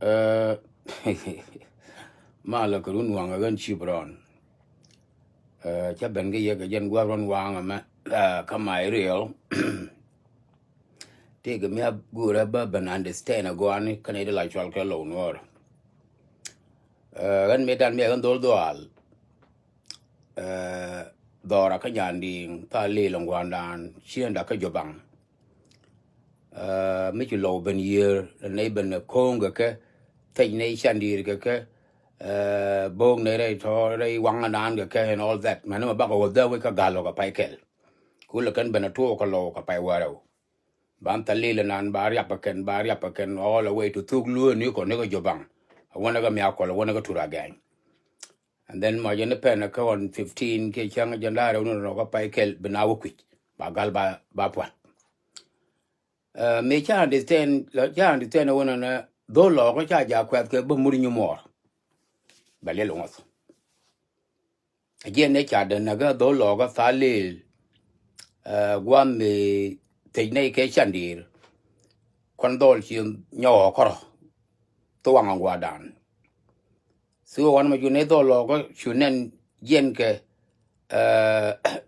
Uh, ma la kurun wanga gan chibron. Cha ben ga ye ga jen gwa ron wanga ma kama real. Take me up good above and understand a go on Canada like chalka low nor. Gan me dan me gan dol doal. Dora ka yanding ta le long wandan chien da ka jobang. Me chu low ben year ne ben konga ke tay ne shandir ke bong ne re to re wang anan ke and all that man ma ba ko da we ka galo ka pai kel kula kan ben to ko lo ka pai waro ban ta le nan bar ya paken all the way to tuk lu ni ko ne ko jobang I want to go me akol I want to go to gang and then my jen pen ka on 15 ke chang janda ro no ka pai kel binawo kwit ba gal ba pwa me cha understand wona na do lo ko cha ja kwat ke ba muri nyumor ba le lo ngot again ne cha de na ga do lo ga sa le guam me te ne ke chandir kon dol chi nyo ko to wang gwa dan so wan ma ju ne do lo ko chunen jen ke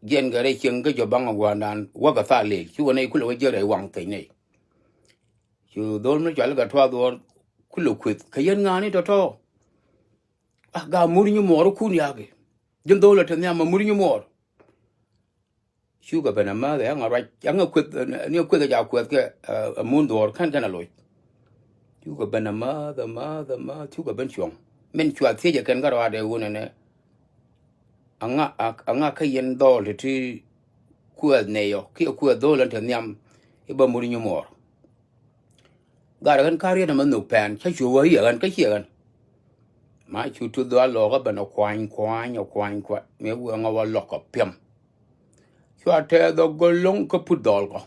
jen ga re chen ga jo bang gwa dan wa ga sa le chu ne ku lo je re wang te ne chu dol me cha ga twa do ku lo kwit ka yen nga ni to ga muri nyumor ku ni age jen do lo te nya ma muri nyumor Sugar Benama, the young right, younger quit, near quit the outquit, a moon door, can't alloy. Sugar Benama, the ma, Sugar Benchong. Men to a theatre can go out there, one and a Kayan doll, the tree, queer nail, kill queer doll and yam, Iba Murin more. Got a carry a manu pan, catch you were here and catch here. Might you to the log and a quine, may we on our lock of pium. You are tell the go long kaput dolgo.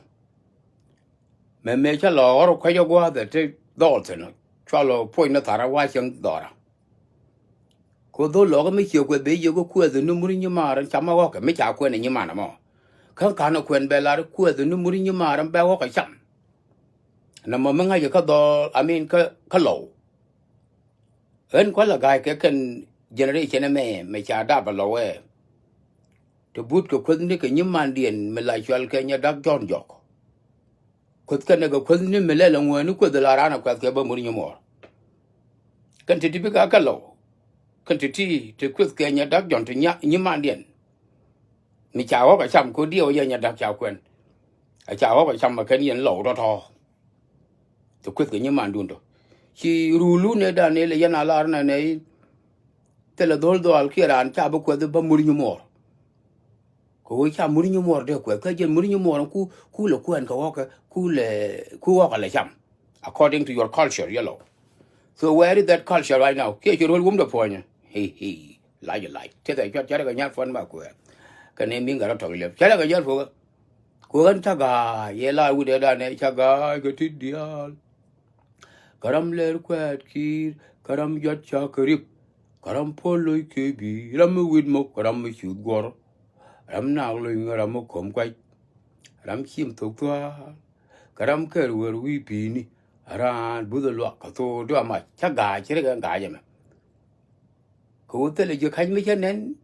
Me me cha lo ro ka yo gwa de te dol te no cha lo point na tara wa chang dora ko do lo ga me chi ko be yo ko ku de no muri ni ma ran cha ma wa ka me cha ko ne ni ma na mo ka no kwen be la ku de no muri ni ma ran ba wa ka cham na mo nga yo ka do I mean ka lo en ko la ga ke ken generation me cha da ba lo we to but ko ni ke ni man dien me la chal ke nya dak jon jok kut kan ga kut ni mele la ngwa ni ko de la rana kwat ke ba muri ni mo kan ti bi ka lo kan ti kut ke nya dak jon ti nya ni man dien mi cha wa ka cham ko dio ya nya dak cha kwen a cha wa ka cham ma kan yen lo do to to kut ke ni man dun do chi rulu ne da ne le yana la na ne te la dol do al kiran cha ba ko de ba muri ni mo ko cha muri ni mo de ko ka je muri ni mo ku lo kwen ka wa ka ku wa ka le cham according to your culture yellow. So where is that culture right now? Ke churul gum do ponya. Hey. Like. Te da jot jara ga nyar fon ma ko. Ka ne min ga to le. Jara ga jor fo. Ko gan ta ga ye la wu de da ne cha ga ti dial. Karam ler kwat ki karam jot cha krip. Karam polo ke bi ram wid mo karam chu gor. Ram na lo ram mo kom kwai. Ram chim to twa. Karam ker wer wi pi ni. Aran budo lo ka to do ma cha ga chire ga ya ma ko te le je khan mi chen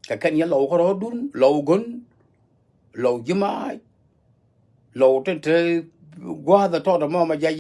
ka kan ya lo ko dun lo gun lo jima lo te gwa da to da ma ja